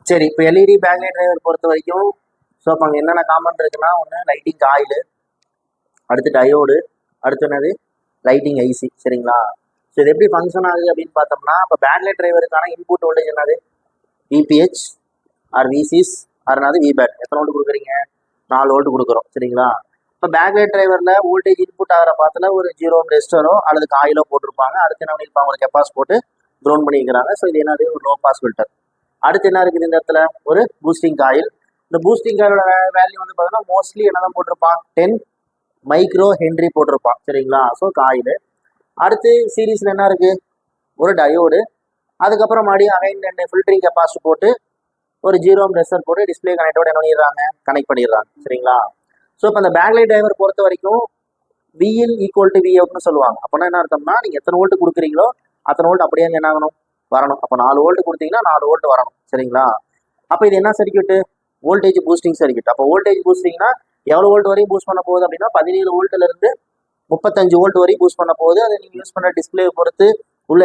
சரி, இப்போ LED backlight driver பொறுத்த வரைக்கும் ஸோ அப்போ அங்கே என்னென்ன காமன் இருக்குன்னா, ஒன்று லைட்டிங் காயில், அடுத்து டயோடு, அடுத்து என்னது லைட்டிங் ஐசி. சரிங்களா? ஸோ இது எப்படி ஃபங்க்ஷன் ஆகுது அப்படின்னு பார்த்தோம்னா, இப்போ பேக்லைட் டிரைவருக்கான இன்புட் வோல்டேஜ் என்னது விபிஹெச் ஆர் விசிஸ் ஆர் என்னது விபேட். எத்தனை வோல்ட் கொடுக்குறீங்க? 4 வோல்ட் கொடுக்குறோம். சரிங்களா? இப்போ பேக்லைட் டிரைவரில் வோல்டேஜ் இன்புட் ஆகிற பாத்தில் ஒரு 0 ரெஸ்டரோ அல்லது காயிலோ போட்டிருப்பாங்க. அடுத்து என்ன பண்ணியிருப்பாங்க? ஒரு கெப்பாஸ் போட்டு க்ரௌண்ட் பண்ணிக்கிறாங்க. ஸோ இது என்னது ஒரு லோ பாஸ் ஃபில்டர். அடுத்து என்ன இருக்குது இந்த இடத்துல? ஒரு பூஸ்டிங் காயில். இந்த பூஸ்டிங் காயிலோட வேல்யூ வந்து பார்த்தீங்கன்னா மோஸ்ட்லி என்னதான் போட்டிருப்பான்? 10 மைக்ரோ ஹென்ரி போட்டிருப்பான். சரிங்களா? So coil. அடுத்து சீரீஸில் என்ன இருக்கு? ஒரு டயோடு. அதுக்கப்புறம் மறுபடியும் அகைன் 2 ஃபில்டரிங் கெப்பாசிட்டி போட்டு ஒரு 0 ரெசர் போட்டு டிஸ்பிளே கனெக்டோட என்ன பண்ணிடுறாங்க? கனெக்ட் பண்ணிடுறாங்க. சரிங்களா? ஸோ இப்போ அந்த பேக்லைட் டிரைவர் பொறுத்த வரைக்கும் விஇன் ஈக்குவல் டு வி அவுட்னு சொல்லுவாங்க. அப்படின்னா என்ன அர்த்தம்னா, நீங்கள் எத்தனை வோல்ட் கொடுக்குறீங்களோ அத்தனை வோல்ட் அப்படியே என்ன ஆகணும்? வரணும். அப்போ 4 வோல்ட் கொடுத்தீங்கன்னா 4 வோல்ட் வரணும். சரிங்களா? அப்போ இது என்ன சர்க்கியூட்டு? Voltage boosting circuit. அப்போ வோல்டேஜ் பூஸ்டிங்னா எவ்வளோ வோல்ட் வரையும் பூஸ்ட் பண்ண போகுது அப்படின்னா 17 வோல்ட்லேருந்து 35 வோல்ட் வரையும் பூஸ்ட் பண்ண போகுது. அதை நீங்கள் யூஸ் பண்ண டிஸ்பிளே பொறுத்து உள்ள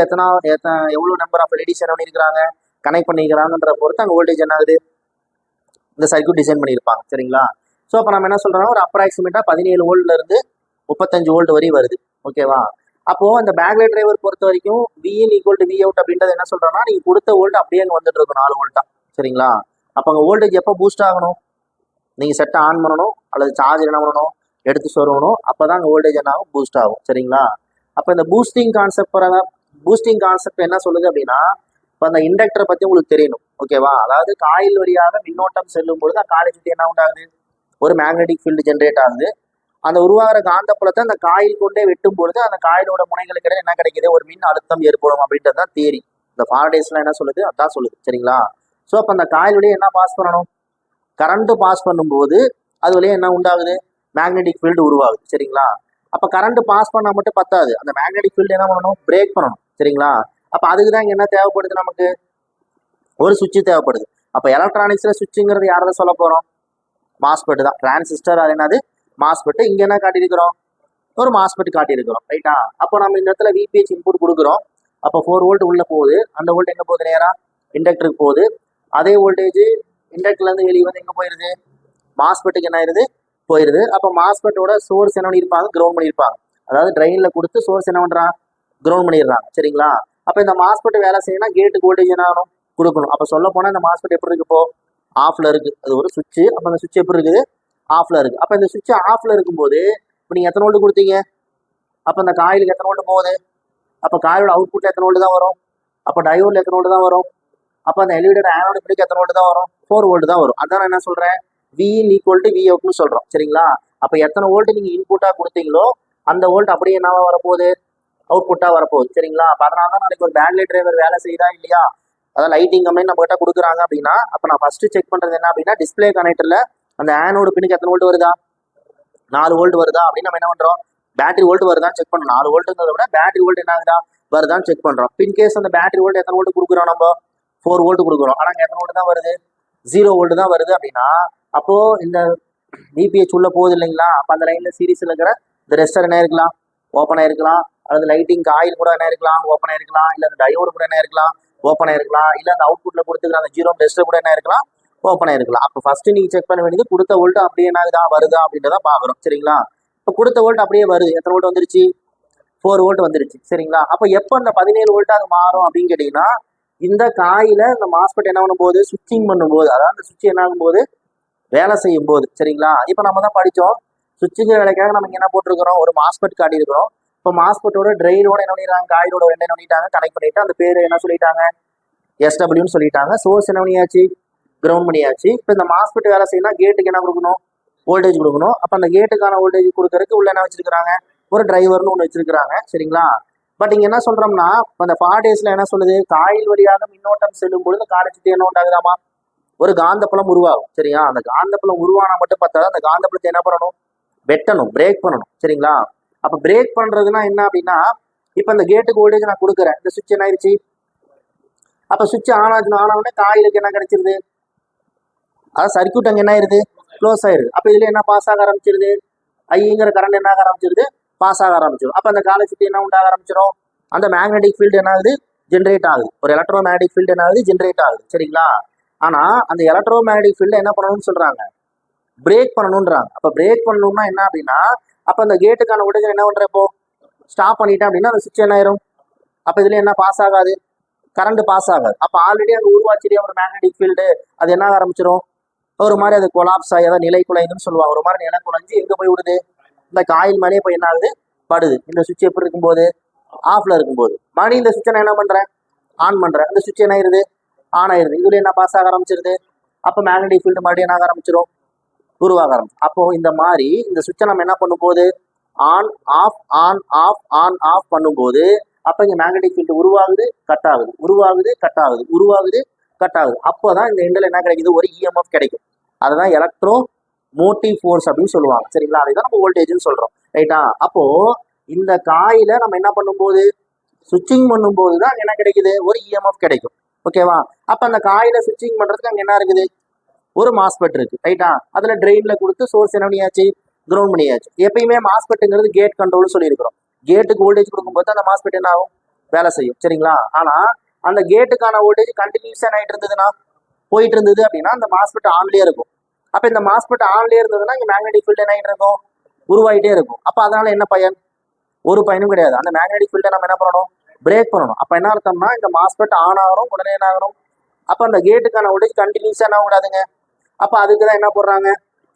எவ்வளோ நம்பர் ஆஃப் எல்இடிஸ் என்ன பண்ணியிருக்கிறாங்க? கனெக்ட் பண்ணிக்கிறாங்கன்ற பொறுத்து அங்கே வோல்டேஜ் என்ன ஆகுது? இந்த சர்க்கியூட் டிசைன் பண்ணியிருப்பாங்க. சரிங்களா? ஸோ அப்போ நம்ம என்ன சொல்கிறோம்னா ஒரு அப்ராக்சிமேட்டாக 17 வோல்ட்லேருந்து 35 வோல்ட் வரையும் வருது. ஓகேவா? அப்போது அந்த பேக்லைட் டிரைவர் பொறுத்த வரைக்கும் V in equal to V out அப்படின்றது என்ன சொல்கிறோம்னா, நீங்கள் கொடுத்த வோல்ட் அப்படியே அங்கே வந்துட்டு இருக்கும் 4 வோல்ட்டா. சரிங்களா? அப்போ அங்கே வோல்டேஜ் எப்போ பூஸ்ட் ஆகணும்? நீங்கள் செட்டை ஆன் பண்ணணும் அல்லது சார்ஜ் என்ன பண்ணணும்? எடுத்து சொருகணும். அப்போ தான் அங்கே வோல்டேஜ் என்ன ஆகும்? பூஸ்ட் ஆகும். சரிங்களா? அப்போ இந்த பூஸ்டிங் கான்செப்ட் என்ன சொல்லுது அப்படின்னா, இப்போ அந்த இண்டக்டரை பற்றி உங்களுக்கு தெரியணும். ஓகேவா? அதாவது காயில் வழியாக மின்னோட்டம் செல்லும் பொழுது அந்த காலை சுற்றி என்ன உண்டாகுது? ஒரு மேக்னெட்டிக் ஃபீல்டு ஜென்ரேட் ஆகுது. அந்த உருவாகிற காந்தப்புலத்தை அந்த காயில் கொண்டே வெட்டும் பொழுது அந்த காயிலோட முனைகளுக்கு இடையே என்ன கிடைக்குது? ஒரு மின் அழுத்தம் ஏற்படும் அப்படின்றது தான் தியரி. இந்த ஃபாரடேஸ்லாம் என்ன சொல்லுது? அதான் சொல்லுது. சரிங்களா? ஸோ அப்போ அந்த காயில் வழியே என்ன பாஸ் பண்ணணும்? கரண்ட் பாஸ் பண்ணும்போது அது வழியே என்ன உண்டாகுது? மேக்னெட்டிக் ஃபீல்டு உருவாகுது. சரிங்களா? அப்போ கரண்ட் பாஸ் பண்ணால் மட்டும் பத்தாது. அந்த மேக்னெட்டிக் ஃபீல்டு என்ன பண்ணணும்? பிரேக் பண்ணணும். சரிங்களா? அப்போ அதுக்கு தான் இங்கே என்ன தேவைப்படுது? நமக்கு ஒரு சுவிட்சு தேவைப்படுது. அப்போ எலக்ட்ரானிக்ஸில் சுவிட்சுங்கிறது யாரை சொல்ல போகிறோம்? மாஸ்பெட் தான். டிரான்சிஸ்டர் அது என்னது? மாஸ்பெட். இங்கே என்ன காட்டியிருக்கிறோம்? ஒரு மாஸ்பெட் காட்டியிருக்கிறோம். ரைட்டா? அப்போ நம்ம இந்த இடத்துல விபிஹெச் இன்புட் கொடுக்குறோம். அப்போ 4 வோல்ட் உள்ள போகுது. அந்த வோல்ட் எங்கே போகுது? நேராக இண்டக்டருக்கு போகுது. அதே வோல்டேஜ் இண்டக்டர்லேருந்து வெளியே வந்து எங்கே போயிடுது? மாஸ்பெட்டுக்கு என்ன ஆயிருது? போயிடுது. அப்போ மாஸ்பெட்டோட சோர்ஸ் என்ன பண்ணியிருப்பாங்க? கிரவுண்ட் பண்ணியிருப்பாங்க. அதாவது ட்ரெயினில் கொடுத்து சோர்ஸ் என்ன பண்ணுறான்? கிரவுண்ட் பண்ணிடுறாங்க. சரிங்களா? அப்போ இந்த மாஸ்பெட் வேலை செய்யணும், கேட்டுக்கு வோல்டேஜ் என்ன ஆகணும்? கொடுக்கணும். அப்போ சொல்ல போனால் இந்த மாஸ்பெட் எப்படி இருக்கு? இப்போ ஆஃப்ல இருக்கு. அது ஒரு சுவிட்சு. அப்போ அந்த சுவிட்ச் எப்படி இருக்குது? ஆஃப்ல இருக்கு. அப்போ இந்த சுவிட்ச் ஆஃப்ல இருக்கும்போது இப்போ நீங்கள் எத்தனை வோல்ட் கொடுத்தீங்க? அப்போ அந்த காயிலுக்கு எத்தனை வோல்ட் போகுது? அப்போ காயிலோட அவுட்புட்ல எத்தனை வோல்ட் தான் வரும்? அப்போ டயோடில் எத்தனை வோல்ட் தான் வரும்? அப்போ அந்த எல்இடியோட ஆனோட பிடிக்க எத்தனை வோல்ட் தான் வரும்? 4 வோல்ட் தான் வரும். அதான் நான் என்ன சொல்கிறேன்? விஇன் ஈக்குவல் டு வி அவுட்னு சொல்கிறோம். சரிங்களா? அப்போ எத்தனை வோல்ட் நீங்கள் இன்புட்டாக கொடுத்தீங்களோ அந்த வோல்ட் அப்படியே என்னவா வரப்போகுது? அவுட்புட்டாக வரப்போகுது. சரிங்களா? அப்போ அதனால தான் நாளைக்கு ஒரு பேக்லைட் டிரைவர் வேலை செய்யுதா இல்லையா? அதாவது லைட்டிங் கம்பெனி நம்ம கிட்ட கொடுக்குறாங்க அப்படின்னா, அப்போ நான் ஃபர்ஸ்ட் செக் பண்ணுறது என்ன அப்படின்னா, டிஸ்பிளே கனெக்டரில் அந்த ஆனோடு பின்னுக்கு எத்தனை வோல்ட் வருதா? 4 வோல்ட் வருதா அப்படின்னு நம்ம என்ன பண்ணுறோம்? பேட்டரி வோல்ட் வருதான்னு செக் பண்ணணும். 4 வோல்ட்டுங்கிறத விட பேட்டரி வோல்ட் என்ன ஆகுதா? வருதான்னு செக் பண்ணுறோம். பின்கேஸ் அந்த பேட்டரி வோல்ட் எத்தனை வோல்ட் கொடுக்குறோம்? நம்ம 4 வோல்ட் கொடுக்குறோம். ஆனால் அங்கே எத்தனை வோல்ட் தான் வருது? 0 வோல்ட் தான் வருது அப்படின்னா, அப்போது இந்த விபிஹெச் உள்ள போகுது இல்லைங்களா? அப்போ அந்த லைனில் சீரீஸில் இருக்கிற இந்த ரெஸ்டர் என்ன இருக்கலாம்? ஓப்பன் ஆயிருக்கலாம். அல்லது லைட்டிங் காயில் கூட என்ன இருக்கலாம்? ஓப்பன் ஆயிருக்கலாம். இல்லை அந்த டயோடு கூட என்ன இருக்கலாம்? ஓப்பன் ஆயிருக்கலாம். இல்லை அந்த அவுட்புட்டில் கொடுத்துக்கிற அந்த 0 ரெஸ்டர் கூட என்ன இருக்கலாம்? ஓப்பன் ஆயிருக்கலாம். அப்போ ஃபர்ஸ்ட் நீங்கள் செக் பண்ண வேண்டியது கொடுத்த வோல்ட் அப்படியே என்ன ஆகுதா? வருதா அப்படின்றத பார்க்குறோம். சரிங்களா? இப்போ கொடுத்த வோல்ட் அப்படியே வருது. எத்தனை வோல்ட் வந்துருச்சு? 4 வோல்ட் வந்துருச்சு. சரிங்களா? அப்போ எப்போ அந்த 17 வோல்ட் அது மாறும் அப்படின்னு கேட்டிங்கன்னா, இந்த காயில இந்த மாஸ்பெட் என்ன பண்ணும்போது? சுவிட்சிங் பண்ணும்போது, அதாவது அந்த சுவிட்ச் என்ன ஆகும்போது? வேலை செய்யும் போது. சரிங்களா? இப்போ நம்ம தான் படித்தோம், சுவிட்சிங் வேலைக்காக நம்ம என்ன போட்டிருக்கிறோம்? ஒரு மாஸ்பெட் காட்டியிருக்கிறோம். இப்போ மாஸ்பெட்டோட ட்ரெயினோட என்ன பண்ணிடுறாங்க? காயிலோட என்ன பண்ணிட்டாங்க? கனெக்ட் பண்ணிட்டு அந்த பேர் என்ன சொல்லிட்டாங்க? எஸ்டபிள்யூன்னு சொல்லிட்டாங்க. சோர்ஸ் என்ன பண்ணியாச்சு? கிரவுண்ட் பண்ணியாச்சு. இப்போ இந்த மாஸ்பெட் வேலை செய்யணும், கேட்டுக்கு என்ன கொடுக்கணும்? வோல்டேஜ் கொடுக்கணும். அப்போ அந்த கேட்டுக்கான வோல்டேஜ் கொடுக்கறதுக்கு உள்ள என்ன வச்சிருக்காங்க? ஒரு டிரைவர்னு ஒன்று வச்சிருக்காங்க. சரிங்களா? பட் இங்கே என்ன சொல்கிறோம்னா, இப்போ அந்த ஃபாரடேஸில் என்ன சொல்லுது? காயில் வழியாக மின்னோட்டம் செல்லும் பொழுது காலை சுற்றி என்ன உண்டாகுதாமா? ஒரு காந்தப்புலம் உருவாகும். சரியா? அந்த காந்தப்புலம் உருவானா மட்டும் பார்த்தா அந்த காந்தப்புலத்தை என்ன பண்ணணும்? வெட்டணும், பிரேக் பண்ணணும். சரிங்களா? அப்போ பிரேக் பண்ணுறதுனா என்ன அப்படின்னா, இப்போ இந்த கேட்டுக்கு வோல்டேஜ் நான் கொடுக்குறேன். இந்த சுவிட்ச் என்ன ஆயிடுச்சு? அப்போ சுவிட்ச் ஆன் ஆனவுடனே காயிலுக்கு என்ன கிடைச்சிருது? அதாவது சர்க்கியூட் அங்கே என்ன ஆயிருது? க்ளோஸ் ஆயிருது. அப்போ இதில் என்ன பாஸ் ஆக ஆரம்பிச்சிருது? ஐங்கிற கரண்ட் என்ன ஆக ஆரம்பிச்சிருது? பாஸ் ஆக ஆரம்பிச்சிடும். அப்போ அந்த காலை சுற்றி என்ன உண்டாக ஆரம்பிச்சிடும்? அந்த மேக்னெட்டிக் ஃபீல்டு என்ன ஆகுது? ஜென்ரேட் ஆகுது. ஒரு எலக்ட்ரோ மேக்னெட்டிக் ஃபீல்டு என்ன ஆகுது? ஜென்ரேட் ஆகுது. சரிங்களா? ஆனா அந்த எலக்ட்ரோ மேக்னெட்டிக் ஃபீல்ட என்ன பண்ணணும்னு சொல்றாங்க, பிரேக் பண்ணணும்ன்றாங்க. அப்ப பிரேக் பண்ணணும்னா என்ன அப்படின்னா, அப்ப அந்த கேட்டுக்கான வோல்டேஜ் என்ன பண்றப்போ ஸ்டாப் பண்ணிட்டேன் அப்படின்னா அந்த சுவிட்ச் என்ன ஆயிரும், அப்ப இதுல என்ன பாஸ் ஆகாது, கரண்ட் பாஸ் ஆகாது. அப்ப ஆல்ரெடி அங்க உருவாச்சிட்டே ஒரு மேக்னெட்டிக் ஃபீல்டு அது என்ன ஆரம்பிச்சிடும், ஒரு மாதிரி அது கொலாப்ஸ் ஆகி அதாவது நிலை குலைந்துன்னு சொல்லுவாங்க. ஒரு மாதிரி நிலை குலைஞ்சு எங்க போய் விடுது, இந்த காயில் மேலேயே போய் என்ன ஆகுது படுது. இந்த சுவிட்ச் எப்படி இருக்கும்போது ஆஃப்ல இருக்கும்போது மணி இந்த சுவிட்சை நான் என்ன பண்றேன் ஆன் பண்றேன், இந்த சுவிட்ச் என்ன ஆயிருது ஆன் ஆயிருது. இதுல என்ன பாஸ் ஆக ஆரம்பிச்சிருது, அப்ப மேக்னெட்டிக் ஃபீல்டு மறுபடியும் என்ன ஆக ஆரம்பிச்சிடும் உருவாக ஆரம்பிச்சு. அப்போ இந்த மாதிரி இந்த சுவிட்சை நம்ம என்ன பண்ணும்போது on off on off on off பண்ணும்போது அப்ப இங்க மேக்னெட்டிக் ஃபீல்டு உருவாகுது கட் ஆகுது, உருவாகுது கட் ஆகுது, உருவாகுது கட் ஆகுது. அப்போதான் இந்த எண்டில் என்ன கிடைக்குது, ஒரு இஎம்எஃப் கிடைக்கும். அதுதான் எலக்ட்ரோ மோட்டிவ் ஃபோர்ஸ் அப்படின்னு சொல்லுவாங்க. சரிங்களா, அதுதான் நம்ம வோல்டேஜ்னு சொல்றோம். ரைட்டா, அப்போ இந்த காயில நம்ம என்ன பண்ணும்போது சுவிட்சிங் பண்ணும்போது தான் என்ன கிடைக்குது, ஒரு இஎம்எஃப் கிடைக்கும். ஓகேவா, அப்ப அந்த காயில சுவிட்சிங் பண்றதுக்கு அங்க என்ன இருக்குது, ஒரு மாஸ்பெட் இருக்கு. ரைட்டா, அதுல ட்ரெயின்ல கொடுத்து சோர்ஸ் என்ன பண்ணியாச்சு, கிரவுண்ட் பண்ணியாச்சு. எப்பயுமே மாஸ்பெட்டுங்கிறது கேட் கண்ட்ரோல் சொல்லியிருக்கிறோம். கேட்டுக்கு வோல்டேஜ் கொடுக்கும்போது அந்த மாஸ்பெட் என்ன ஆகும், வேலை செய்யும். சரிங்களா, ஆனா அந்த கேட்டுக்கான வோல்டேஜ் கண்டினியூஸா ஆயிட்டு இருந்ததுன்னா போயிட்டு இருந்தது அப்படின்னா அந்த மாஸ்பெட் ஆன்லயே இருக்கும். அப்ப இந்த மாஸ்பெட் ஆன்லயே இருந்ததுன்னா இங்க மேக்னெட்டிக் ஃபீல்டு என்ன ஆயிட்டு இருக்கும், உருவாயிட்டே இருக்கும். அப்ப அதனால என்ன பயன், ஒரு பயனும் கிடையாது. அந்த மேக்னெட்டிக் ஃபீல்டை நம்ம என்ன பண்ணணும், பிரேக் பண்ணணும். அப்ப என்ன அர்த்தம்னா இந்த மாஸ்பெட் ஆன் ஆகணும், உடனே என்ன ஆகணும், அப்ப அந்த கேட்டுக்கான வோல்டேஜ் கண்டினியூஸா என்ன கூடாதுங்க. அப்ப அதுக்கு தான் என்ன போடுறாங்க,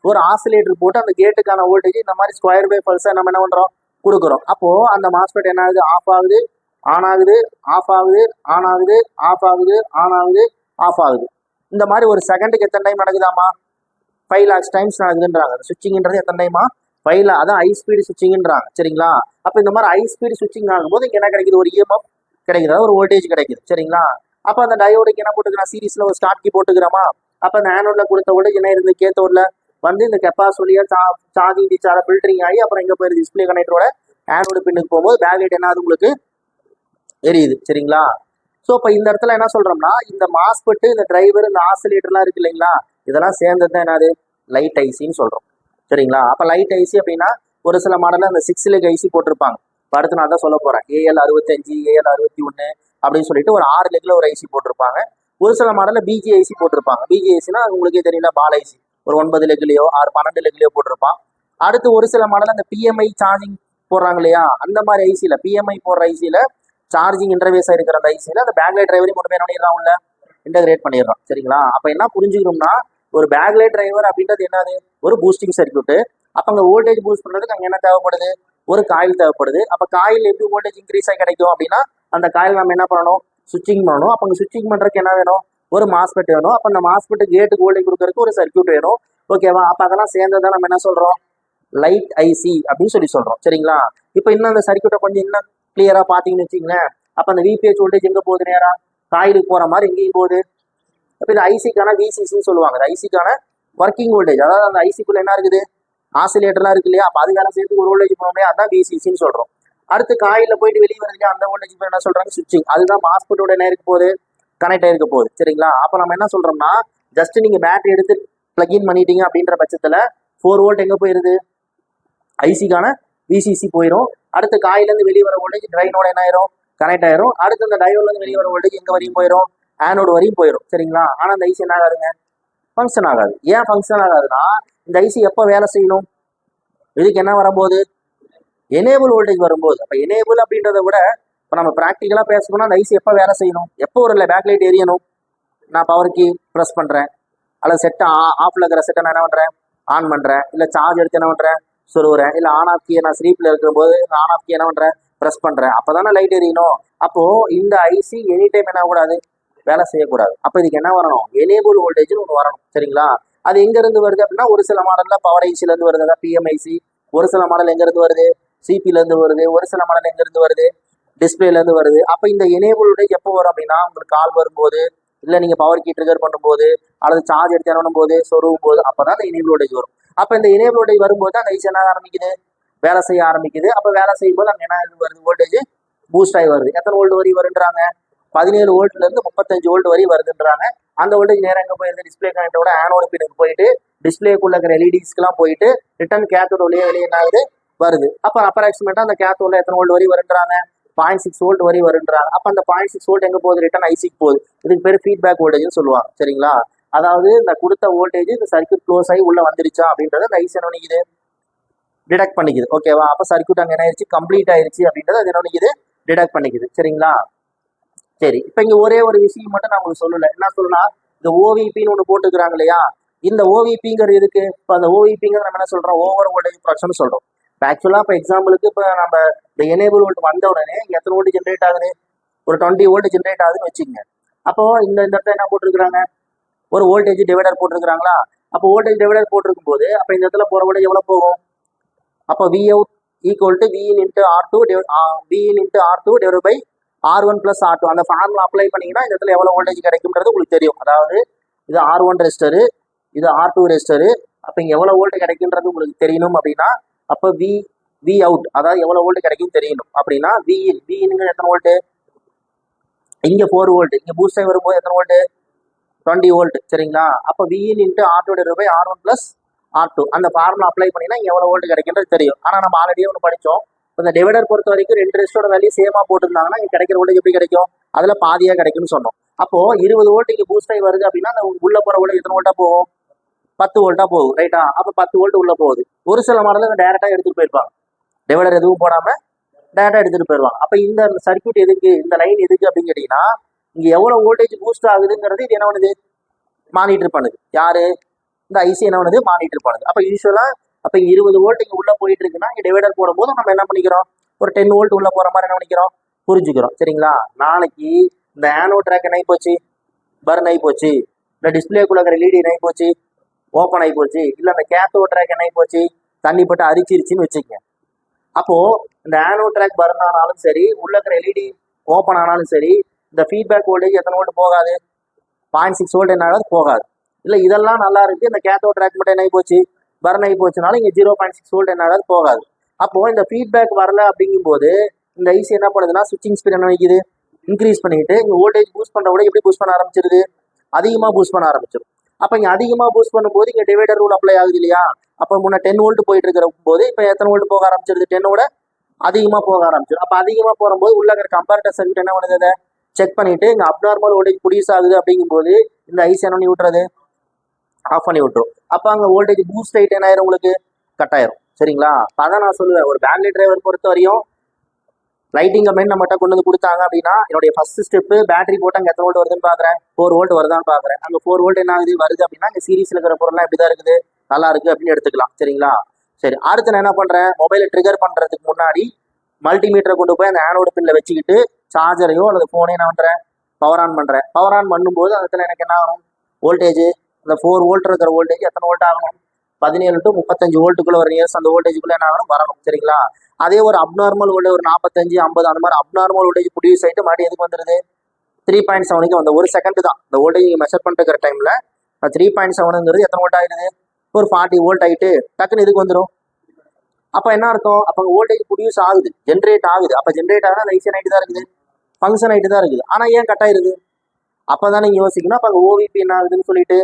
ஒரு ஆசிலேட்டர் போட்டு அந்த கேட்டுக்கான வோல்டேஜ் இந்த மாதிரி ஸ்கொயர் வேவ் பல்ஸை நம்ம என்ன பண்றோம் கொடுக்குறோம். அப்போ அந்த மாஸ்பெட் என்ன ஆகுது, ஆஃப் ஆகுது ஆன் ஆகுது, ஆஃப் ஆகுது ஆன் ஆகுது, ஆஃப் ஆகுது ஆன் ஆகுது, ஆஃப் ஆகுது. இந்த மாதிரி ஒரு செகண்டுக்கு எத்தனை டைம் நடக்குதாமா, 5 lakhs டைம்ஸ் நடக்குதுன்றாங்க. சுவிட்சிங்ன்றது எத்தனை டைமா, 5 அதான் ஹை ஸ்பீடு சுவிட்சிங்ன்றாங்க. சரிங்களா, அப்ப இந்த மாதிரி ஹை ஸ்பீடு சுவிட்சிங் ஆகும்போது இங்க என்ன கிடைக்குது, ஒரு இஎம்எஃப் கிடைக்குது, ஒரு வோல்டேஜ் கிடைக்குது. சரிங்களா, அப்ப அந்த டயோடுக்கு என்ன போட்டுக்கிறேன், சீரிஸ்ல ஒரு ஸ்டார்ட் கீ போட்டுக்கிறோமா. அப்ப அந்த ஆனோட்ல கொடுத்த வோல்டேஜ் என்ன இருந்து, கேத்தோட்ல வந்து இந்த கெப்பாசிட்டியா சார்ஜிங் டிச்சார ஃபில்டரிங் ஆகி அப்புறம் எங்க போயிருது, டிஸ்பிளே கனெக்டரோட ஆனோடு பின்னுக்கு போகும்போது பேக்லைட் என்ன ஆகுது உங்களுக்கு எரியுது. சரிங்களா, ஸோ இப்போ இந்த இடத்துல என்ன சொல்றோம்னா இந்த மாஸ்பெட்டு இந்த டிரைவர் இந்த ஆசிலேட்டர்லாம் இருக்கு இல்லைங்களா, இதெல்லாம் சேர்ந்தது தான் என்னது லைட் ஐசின்னு சொல்றோம். சரிங்களா, அப்போ லைட் ஐசி அப்படின்னா ஒரு சில மாடலில் அந்த 6 லெக் ஐசி போட்டிருப்பாங்க. இப்போ அடுத்து நான் தான் சொல்ல போறேன், AL 65 AL 61 அப்படின்னு சொல்லிட்டு ஒரு 6 லெக்ல ஒரு ஐசி போட்டிருப்பாங்க. ஒரு சில மாடலில் பிஜிஐசி போட்டிருப்பாங்க. பிஜிஐசினா உங்களுக்கே தெரியல, பால் ஐசி ஒரு 9 லெக்லயோ 12 லெக்லயோ போட்டிருப்பான். அடுத்து ஒரு சில மாடல் அந்த பிஎம்ஐ சார்ஜிங் போடுறாங்க இல்லையா, அந்த மாதிரி ஐசியில பிஎம்ஐ போடுற ஐசியில சார்ஜிங் இன்டர்வேஸா இருக்கிற அந்த ஐசியில அந்த பேக்லைட் டிரைவரையும் கொண்டு போய் என்ன பண்ணிடுறான், உள்ள இன்டகிரேட் பண்ணிடுறான். சரிங்களா, அப்ப என்ன புரிஞ்சுக்கணும்னா ஒரு பேக்லைட் டிரைவர் அப்படின்றது என்னது, ஒரு பூஸ்டிங் சர்க்யூட். அப்ப அங்க வோல்டேஜ் பூஸ்ட் பண்றதுக்கு அங்க என்ன தேவைப்படுது, ஒரு காயில் தேவைப்படுது. அப்ப காயில் எப்படி வோல்டேஜ் இன்க்ரீஸ் ஆகி கிடைக்கும் அப்படின்னா அந்த காயில் நம்ம என்ன பண்ணணும், சுவிட்சிங் பண்ணணும். அப்ப அங்க சுவிட்சிங் பண்றதுக்கு என்ன வேணும், ஒரு மாஸ்பெட் வேணும். அப்ப அந்த மாஸ்பெட் கேட்டுக்கு வோல்டேஜ் கொடுக்கறதுக்கு ஒரு சர்க்யூட் வேணும். ஓகேவா, அப்ப அதெல்லாம் சேர்ந்ததான் நம்ம என்ன சொல்றோம், லைட் ஐசி அப்படின்னு சொல்லி சொல்றோம். சரிங்களா, இப்போ இன்னும் அந்த சர்க்யூட்டை கொஞ்சம் இன்னும் கிளியரா பாத்தீங்கன்னு வச்சுங்களேன். அப்ப அந்த விபிஹெச் வோல்டேஜ் எங்க போகுது, நேரா காயிலுக்கு போற மாதிரி எங்கேயும் போகுது. அப்ப இது ஐசிக்கான விசிசின்னு சொல்லுவாங்க. ஐசிக்கான ஒர்க்கிங் வோல்டேஜ், அதாவது அந்த ஐசிக்குள்ள என்ன இருக்குது, ஆசிலேட்டர்லாம் இருக்கு இல்லையா, அப்ப அதுக்கான சேர்த்து ஒரு வோல்டேஜ் போனோம், அதான் விசிசின்னு சொல்றோம். அடுத்து காயில போயிட்டு வெளியே வருது இல்லையா, அந்த வோல்டேஜ் என்ன சொல்றாங்க, சுவிட்சிங். அதுதான் மாஸ்பெட்டோட என்ன இருக்க போகுது, கனெக்ட் ஆயிருக்க போகுது. சரிங்களா, அப்ப நம்ம என்ன சொல்றோம்னா ஜஸ்ட் நீங்க பேட்டரி எடுத்து பிளக்இன் பண்ணிட்டீங்க அப்படின்ற பட்சத்துல 4 வோல்ட் எங்க போயிருது, ஐசிக்கான விசிசி போயிடும். அடுத்து காயில இருந்து வெளியே வர வோல்டேஜ் ட்ரைனோட என்ன ஆயிரும், கனெக்ட் ஆயிரும். அடுத்து அந்த டயோட்ல இருந்து வெளியே வர வோல்டேஜ் எங்க வரையும் போயிடும், ஆனோடு வரையும் போயிடும். சரிங்களா, ஆனா அந்த ஐசி என்ன ஆகாதுங்க, ஃபங்க்ஷன் ஆகாது. ஏன் ஃபங்க்ஷன் ஆகாதுன்னா இந்த ஐசி எப்போ வேலை செய்யணும், இதுக்கு என்ன வரும்போது எனேபிள் வோல்டேஜ் வரும்போது. அப்ப எனேபிள் அப்படின்றத விட இப்போ நம்ம ப்ராக்டிக்கலா பேசணும்னா அந்த ஐசி எப்போ வேலை செய்யணும், எப்போ ஒரு பேக்லைட் எரியணும், நான் பவர் கீ ப்ரெஸ் பண்றேன் அல்லது செட்டை ஆஃப்ல இருக்கிற செட்டை நான் என்ன பண்றேன் ஆன் பண்றேன், இல்ல சார்ஜ் எடுத்து என்ன பண்றேன் சொருவுறேன், இல்ல ஆன் ஆஃப் கீயை நான் ஸ்லீப்ல இருக்கிற போது ஆன் ஆஃப் கீ என்ன பண்றேன் ப்ரெஸ் பண்றேன், அப்பதானே லைட் எரியணும். அப்போ இந்த ஐசி எனி டைம் என்ன கூடாது, வேலை செய்யக்கூடாது. அப்ப இதுக்கு என்ன வரணும், எனேபிள் வோல்டேஜ்னு ஒன்று வரணும். சரிங்களா, அது எங்க இருந்து வருது அப்படின்னா ஒரு சில மாடல்ல பவர் ஐசில இருந்து வருது, அதாவது பிஎம்ஐசி. ஒரு சில மாடல் எங்க இருந்து வருது, சிபில இருந்து வருது. ஒரு சில மாடல் எங்க இருந்து வருது, டிஸ்பிளேல இருந்து வருது. அப்ப இந்த எனேபிள் வோல்டேஜ் எப்போ வரும் அப்படின்னா உங்களுக்கு கால் வரும்போது, இல்ல நீங்க பவர் கீ ட்ரிகர் பண்ணும்போது, அல்லது சார்ஜ் எடுத்து என்ன பண்ணும்போது சொருவும் போது, அப்பதான் இந்த எனேபிள் வோல்டேஜ் வரும். அப்ப இந்த எனேபிள் வோல்டேஜ் வரும்போது அந்த ஐசி என்ன ஆரம்பிக்குது, வேலை செய்ய ஆரம்பிக்குது. அப்ப வேலை செய்யும் போது அங்க என்ன வருது, வோல்டேஜ் பூஸ்ட் ஆகி வருது. எத்தனை வோல்ட் வரை வருன்றாங்க, 17 வோல்ட்ல இருந்து 35 வோல்ட் வரை வருதுன்றாங்க. அந்த வோல்டேஜ் நேரம் எங்க போயிருது, டிஸ்பிளே கனெக்டோட ஆனோட பின்னுக்கு போயிட்டு டிஸ்பிளேக்குள்ள இருக்கிற எல்இடிஸ்க்கு எல்லாம் போயிட்டு ரிட்டர்ன் கேத்தோட வெளியே என்ன ஆகுது வருது. அப்ப அப்ராக்சிமேட்டா அந்த கேத்தோட எத்தனை வோல்ட் வரை வருன்றாங்க, 0.6 வோல்ட் வரை வருன்றாங்க. அப்ப அந்த 0.6 வோல்ட் எங்க போகுது, ரிட்டர்ன் ஐசிக்கு போகுது. இதுக்கு பேர் ஃபீட்பேக் வோல்டேஜ்னு சொல்லுவாங்க. சரிங்களா, அதாவது இந்த கொடுத்த வோல்டேஜ் இந்த சர்க்யூட் க்ளோஸ் ஆகி உள்ள வந்துருச்சா அப்படின்றத இந்த ஐசி என்ன பண்ணிக்குது, டிடெக்ட் பண்ணிக்குது. ஓகேவா? அப்போ சர்க்யூட் அங்கே என்ன ஆயிடுச்சு, கம்ப்ளீட் ஆயிருச்சு அப்படின்றத அது என்ன பண்ணிக்குது, டிடெக்ட் பண்ணிக்குது. சரிங்களா? சரி, இப்போ இங்க ஒரே ஒரு விஷயம் மட்டும் நான் உங்களுக்கு சொல்லல. என்ன சொல்லலாம், இந்த ஓவிபின்னு ஒன்று போட்டுக்கிறாங்க இல்லையா, இந்த ஓவிபிங்கிறது இருக்கு. இப்போ அந்த ஓவிபிங்கிறது நம்ம என்ன சொல்றோம், ஓவர் வோல்டேஜ் ப்ரொடக்ஷன் சொல்றோம். இப்போ ஆக்சுவலாக இப்போ எக்ஸாம்பிளுக்கு இப்போ நம்ம இந்த எனேபிள் வோல்ட் வந்த உடனே இங்க எத்தனை வோல்ட் ஜென்ரேட் ஆகுது, ஒரு 20 வோல்ட் ஜென்ரேட் ஆகுதுன்னு வச்சுக்கோங்க. அப்போ இந்த இடத்துல என்ன போட்டிருக்கிறாங்க, ஒரு வோல்டேஜ் டிவைடர் போட்டிருக்கிறாங்களா. அப்போ வோல்டேஜ் டிவைடர் போட்டிருக்கும் போது அப்போ இந்த இடத்துல போற வோல்டேஜ் எவ்வளோ போகும், அப்போ V out equal to V in into R two V in into R two divide by R1 + R2. அந்த ஃபார்முலா அப்ளை பண்ணீங்கன்னா இந்த இடத்துல எவ்வளோ வோல்டேஜ் கிடைக்கும்ன்றது உங்களுக்கு தெரியும். அதாவது இது R1 ரெசிஸ்டரு, இது R2 ரெசிஸ்டரு. அப்போ இங்கே எவ்வளோ வோல்ட் கிடைக்குன்றது உங்களுக்கு தெரியணும் அப்படின்னா அப்போ வி அவுட் அதாவது எவ்வளோ வோல்ட் கிடைக்கும் தெரியணும். அப்படின்னா விஇன்ங்க எத்தனை வோல்ட்டு, இங்கே 4 வோல்ட், இங்கே பூஸ்ட் ஆகி வரும்போது எத்தனை வோல்ட்டு, 20 வோல்ட். சரிங்களா? அப்போ V in into R2 divide by R1 + R2 அந்த ஃபார்முலா அப்ளை பண்ணினா இங்கே எவ்வளோ வோல்ட் கிடைக்குன்றது தெரியும். ஆனால் நம்ம ஆல்ரெடியே ஒன்று படித்தோம், இந்த டிவைடர் பொறுத்த வரைக்கும் 2 ரெசிஸ்டரோட வேல்யூ சேமா போட்டுருந்தாங்கன்னா இங்கே கிடைக்கிற வோல்டேஜ் எப்படி கிடைக்கும், அதில் பாதியாக கிடைக்கும்னு சொன்னோம். அப்போ 20 வோல்ட் இங்கே பூஸ்ட் ஆகி வருது அப்படின்னா அந்த உள்ள போகிற வோல்டேஜ் எத்தனை வோல்ட்டா போகும், 10 வோல்ட்டா போகும். ரைட்டா? அப்போ 10 வோல்ட் உள்ள போகுது. ஒரு சில மாடலில் டேரெக்டாக எடுத்துகிட்டு போயிருப்பாங்க, டிவைடர் எதுவும் போடாமல் டேரெக்டாக எடுத்துகிட்டு போயிடுவாங்க. அப்போ இந்த சர்க்யூட் எதுக்கு, இந்த லைன் எதுக்கு அப்படின்னு கேட்டிங்கன்னா இங்கே எவ்வளோ வோல்டேஜ் பூஸ்ட் ஆகுதுங்கிறது இது என்ன பண்ணுது, மானிட்டர் பண்ணுது. யாரு, இந்த ஐசி என்ன பண்ணுது, மானிட்டர் பண்ணுது. அப்போ யூஸ்வலாக அப்போ இங்கே 20 வோல்ட் இங்கே உள்ள போயிட்டு இருக்குன்னா இங்கே டிவைடர் போடும்போது நம்ம என்ன பண்ணிக்கிறோம், ஒரு 10 வோல்ட் உள்ள போகிற மாதிரி என்ன பண்ணிக்கிறோம், புரிஞ்சுக்கிறோம். சரிங்களா? நாளைக்கு இந்த ஆனோ ட்ராக் என்ன ஆகி போச்சு, பர்ன் ஆகி போச்சு, இந்த டிஸ்பிளேக்குள்ள இருக்கிற எல்இடி என்ன ஆகி போச்சு, ஓப்பன் ஆகி போச்சு, இல்லை அந்த கேத்தோ ட்ராக் என்ன ஆகி போச்சு, தண்ணி போட்டு அரிச்சிருச்சுன்னு வச்சுக்கோங்க. அப்போ இந்த ஆனோ ட்ராக் பர்ன் ஆனாலும் சரி, உள்ள இருக்கிற எல்இடி ஓப்பன் ஆனாலும் சரி, இந்த ஃபீட்பேக் வோல்டேஜ் எத்தனை வோல்ட் போகாது, 0.6 வோல்ட் என்ன ஆகாது, போகாது. இல்லை இதெல்லாம் நல்லா இருக்கு, இந்த கேத்தோ ட்ராக் மட்டும் என்ன ஆகி போச்சு, பர்ன் ஆகி போச்சுனாலும் இங்கே 0.6 வோல்ட் என்ன ஆகாது, போகாது. அப்போ இந்த ஃபீட்பேக் வரல அப்படிங்கும்போது இந்த ஐசி என்ன பண்ணுதுன்னா சுவிட்சிங் ஸ்பீட் என்ன வைக்குது, இன்க்ரீஸ் பண்ணிட்டு இங்கே வோல்டேஜ் பூஸ்ட் பண்ணுற விட எப்படி பூஸ்ட் பண்ண ஆரம்பிச்சிருது, அதிகமாக பூஸ்ட் பண்ண ஆரம்பிச்சிடும். அப்போ இங்கே அதிகமாக பூஸ்ட் பண்ணும்போது இங்கே டிவைடர் ரூல் அப்ளை ஆகுது இல்லையா. அப்போ முன்ன 10 வோல்ட் போயிட்டு இருக்கிற போது இப்போ எத்தனை வோல்ட் போக ஆரம்பிச்சிருது, 10ஓட அதிகமாக போக ஆரம்பிச்சிடும். அப்போ அதிகமாக போகும்போது உள்ள இருக்கிற கம்பேரட்டர் சர்க்யூட் என்ன பண்ணுது, அதை செக் பண்ணிட்டு இங்கே அப்நார்மல் வோல்டேஜ் ப்ரொடியூஸ் ஆகுது அப்படிங்கும்போது இந்த ஐசி என்ன பண்ணி விட்டுறது, ஆஃப் பண்ணி விட்டுரும். அப்போ அங்கே வோல்டேஜ் பூஸ்ட் ஆகிட்டு என்ன ஆயிரும், உங்களுக்கு கட் ஆயிரும். சரிங்களா? அதான் நான் சொல்லுவேன், ஒரு பேட்டரி டிரைவர் பொறுத்த வரையும் லைட்டிங் கம்பெனி நம்மகிட்ட கொண்டு வந்து கொடுத்தாங்க அப்படின்னா என்னுடைய ஃபர்ஸ்ட் ஸ்டெப்பு பேட்டரி போட்டு அங்கே எத்தனை வோல்ட் வருதுன்னு பார்க்குறேன், 4 வோல்ட் வருதான்னு பார்க்குறேன். அங்கே 4 வோல்ட் என்ன ஆகுது வருது அப்படின்னா இங்கே சீரிஸில் இருக்கிற பொருள்லாம் எப்படி தான் இருக்குது, நல்லா இருக்குது அப்படின்னு எடுத்துக்கலாம். சரிங்களா? சரி, அடுத்து நான் என்ன பண்ணுறேன், மொபைலை ட்ரிகர் பண்ணுறதுக்கு முன்னாடி மல்டிமீட்டரை கொண்டு போய் அந்த ஆனோட பின்னில் வச்சுக்கிட்டு சார்ஜரையோ அல்லது ஃபோனையோ என்ன பண்ணுறேன், பவர் ஆன் பண்ணுறேன். பவர் ஆன் பண்ணும்போது அந்த இடத்துல எனக்கு என்ன ஆகணும், வோல்டேஜ் அந்த 4 வோல்ட் இருக்கிற வோல்டேஜ் எத்தனை வோல்ட் ஆகணும், 17 to 35 வோல்ட்டுக்குள்ள ஒரு நியர்ஸ் அந்த வோல்டேஜுக்குள்ள என்ன ஆகணும், வரணும். சரிங்களா? அதே ஒரு அப்நார்மல் வோல்டேஜ் ஒரு 45 50 அந்த மாதிரி அப்நார்மல் வோல்டேஜ் ப்ரொடியூஸ் ஆகிட்டு மறுபடியும் எதுக்கு வந்துடுது, 3.7க்கு வந்து ஒரு செகண்ட் தான் இந்த வோல்டேஜ் மெஷர் பண்ணிட்டு இருக்கிற டைமில் 3.7ங்கிறது எத்தனை வோல்ட் ஆகிடுது, ஒரு 40 வோல்ட் ஆகிட்டு டக்குன்னு இதுக்கு வந்துடும். அப்போ என்ன அர்த்தம், அப்போ வோல்டேஜ் ப்ரொடியூஸ் ஆகுது, ஜென்ரேட் ஆகுது. அப்போ ஜென்ரேட் ஆகுது, அந்த ஐசி ஆகிட்டு தான் இருக்குது, ஃபங்க்ஷன் ஆகிட்டு தான் இருக்குது. ஆனால் ஏன் கட் ஆயிருது, அப்போ தான் நீங்கள் யோசிக்கணும். அப்போ அங்கே ஓவிபி என்ன ஆகுதுன்னு சொல்லிட்டு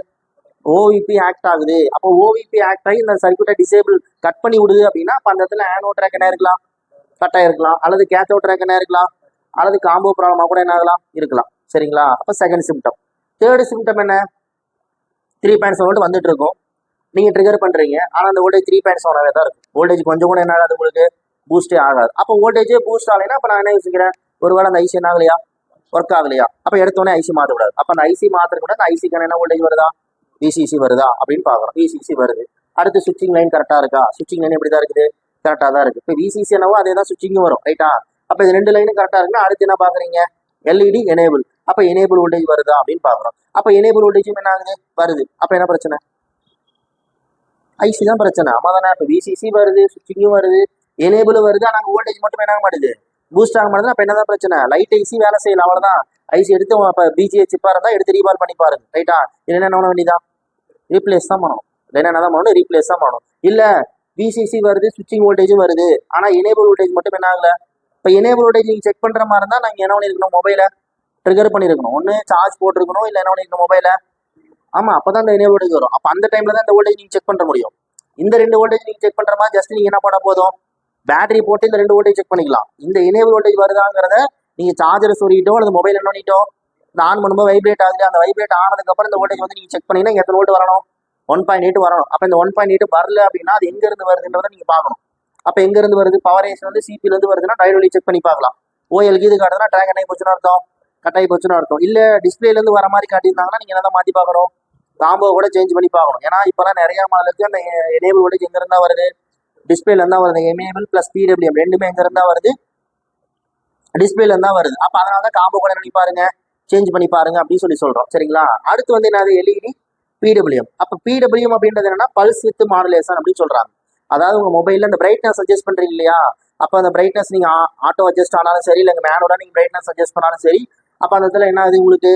ஓவிபி ஆக்ட் ஆகுது. அப்போ ஓவிபி ஆக்ட் ஆகி இந்த சர்க்யூட்டை டிசேபிள் கட் பண்ணி விடுது அப்படின்னா அப்போ அந்த இடத்துல ஆனோ ட்ராக் என்ன இருக்கலாம், கட் ஆகிருக்கலாம், அல்லது கேத்தோ ட்ராக் என்ன இருக்கலாம், அல்லது காம்போ ப்ராப்ளமாக கூட என்ன ஆகலாம், இருக்கலாம். சரிங்களா? அப்போ செகண்ட் சிம்டம். தேர்டு சிம்டம் என்ன, 3.7 வோல்ட் வந்துட்டு இருக்கும், நீங்கள் ட்ரிகர் பண்ணுறீங்க, ஆனால் அந்த வோல்டேஜ் 3.7 தான் இருக்கும். வோல்டேஜ் கொஞ்சம் கூட என்ன ஆகாது, உங்களுக்கு பூஸ்டே ஆகாது. அப்போ வோல்டேஜே பூஸ்ட் ஆகலைன்னா அப்போ நான் என்ன யோசிக்கிறேன், ஒருவேளை அந்த ஐசி என்ன ஆகலையா, ஒர்க் ஆகலையா. அப்போ எடுத்தோடனே ஐசி மாற்றக்கூடாது. அப்போ அந்த ஐசி மாற்ற கூட அந்த ஐசிக்கான என்ன வோல்டேஜ் வருதா, விசிசி வருதா அப்படின்னு பார்க்குறோம். விசிசி வருது. அடுத்து சுவிட்சிங் லைன் கரெக்டாக இருக்கா, சுவிட்சிங் லைன் எப்படி தான் இருக்குது, கரெக்டாக தான் இருக்குது. இப்போ விசிசி என்னவோ அதே தான் சுவிட்சிங்கும் வரும். ரைட்டா? அப்போ இது 2 லைனும் கரெக்டாக இருக்குன்னா அடுத்து என்ன பார்க்குறீங்க, எல்இடி எனேபிள். அப்போ எனேபிள் வோல்டேஜ் வருதா அப்படின்னு பார்க்குறோம். அப்போ எனேபிள் வோல்டேஜும் என்ன ஆகுது, வருது. அப்போ என்ன பிரச்சனை, ஐசி தான் பிரச்சனை. ஆமாம் தானே? இப்போ விசிசி வருது, சுவிட்சிங்கும் வருது, எனேபிள் வருது, ஆனால் வோல்டேஜ் மட்டும் என்ன ஆக மாட்டேது, பூஸ்ட் ஆக மாட்டேது. அப்போ என்னதான் பிரச்சனை, லைட் ஐசி வேலை செய்யல, அவ்வளோதான். ஐசி எடுத்து இப்போ பிஜிஹெச் சிப்பாக இருந்தால் எடுத்து ரீபால் பண்ணி பாருங்க. ரைட்டா? இல்லைன்னா என்ன பண்ண வேண்டியதான், ரீப்ளேஸ் தான் பண்ணணும். இல்லைன்னா என்ன தான் பண்ணணும், ரீப்ளேஸ் தான் பண்ணணும். இல்லை விசிசி வருது, சுவிட்சிங் வோல்டேஜும் வருது, ஆனால் எனேபிள் வோல்டேஜ் மட்டும் என்ன ஆகல. இப்போ எனேபிள் வோல்டேஜ் நீங்கள் செக் பண்ணுற மாதிரி இருந்தால் நாங்கள் என்ன பண்ணியிருக்கணும், மொபைலை ட்ரிகர் பண்ணியிருக்கணும், ஒன்று சார்ஜ் போட்டிருக்கணும், இல்லை என்ன பண்ணியிருக்கணும் மொபைலை. ஆமாம், அப்போ தான் இந்த எனேபிள் வோல்டேஜ் வரும். அப்போ அந்த டைமில் தான் இந்த வோல்டேஜ் நீங்கள் செக் பண்ண முடியும். இந்த 2 வோல்டேஜ் நீங்கள் செக் பண்ணுற மாதிரி ஜஸ்ட் நீங்கள் என்ன பண்ண போதும், பேட்டரி போட்டு இந்த 2 வோல்டேஜ் செக் பண்ணிக்கலாம். இந்த எனேபிள் வோல்டேஜ் வருதாங்கிறத நீங்கள் சார்ஜரை சொல்லிட்டோ அல்லது மொபைல் என்ன பண்ணிட்டோ இந்த ஆன் பண்ணும்போது வைப்ரேட் ஆகுது. அந்த வைப்ரேட் ஆனதுக்கப்புறம் இந்த வோல்டேஜ் வந்து நீங்கள் செக் பண்ணீங்கன்னா எத்தனை வோல்ட் வரணும், 1.8 வரணும். அப்போ இந்த 1.8 வரல அப்படின்னா அது எங்கேருந்து வருதுன்றதை நீங்கள் பார்க்கணும். அப்போ எங்கேருந்து வருது, பவர் ஏஸ் வந்து சிபிலேருந்து வருதுன்னா டைல் வழி செக் பண்ணி பார்க்கலாம். ஓஎல்க்கு இது காட்டுதுன்னா ட்ராக் என்ன போச்சுன்னு அர்த்தம், கட் ஆகி போச்சுன்னு அர்த்தம். இல்லை டிஸ்பிளேலேருந்து வர மாதிரி காட்டியிருந்தாங்கன்னா நீங்கள் என்ன மாற்றி பார்க்கணும், காம்போ கூட சேஞ்ச் பண்ணி பார்க்கணும். ஏன்னா இப்போலாம் நிறைய மாடலுக்கு அந்த எனேபிள் வோல்டேஜ் எங்கேருந்தா வருது, டிஸ்பிளேலேருந்து தான் வருது. எனேபிள் ப்ளஸ் பிடபிள்யூஎம் ரெண்டுமே எங்கேருந்தா வருது, டிஸ்பிளேலேருந்து தான் வருது. அப்போ அதனால தான் காம்போ கூட பண்ணி பாருங்க, சேஞ்ச் பண்ணி பாருங்க அப்படின்னு சொல்லி சொல்கிறோம். சரிங்களா. அடுத்து வந்து என்னது, எல்இடி பிடபிள்யூஎம். அப்போ பிடபிள்யூஎம் அப்படின்றது என்னன்னா பல்ஸ் வித் மாடுலேஷன் அப்படின்னு சொல்கிறாங்க. அதாவது உங்கள் மொபைலில் இந்த பிரைட்னஸ் அட்ஜஸ்ட் பண்ணுறீங்க இல்லையா, அப்போ அந்த பிரைட்னஸ் நீங்கள் ஆட்டோ அட்ஜஸ்ட் ஆனாலும் சரி, இல்லை மேனோட நீங்கள் பிரைட்னஸ் அட்ஜஸ்ட் பண்ணாலும் சரி, அப்போ அந்த இடத்துல என்ன ஆகுது, உங்களுக்கு